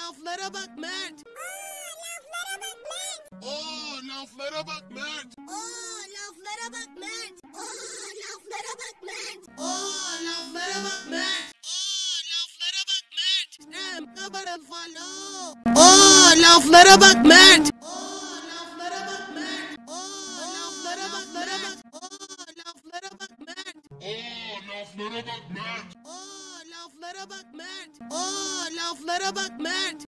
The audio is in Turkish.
laflara bak Mert. Aa, laflara bak Mert. Oo, laflara bak Mert. Oo, laflara bak Mert. Oo, laflara bak Mert. Oo, laflara bak Mert. Rem kabaran falo. Oo, laflara bak Mert. Oo, laflara bak Mert. Oo, laflara bak Mert. Oo, laflara bak Mert. Aa, laflara bak Mert. Oo, laflara bak Mert. Oo, laflara bak Mert.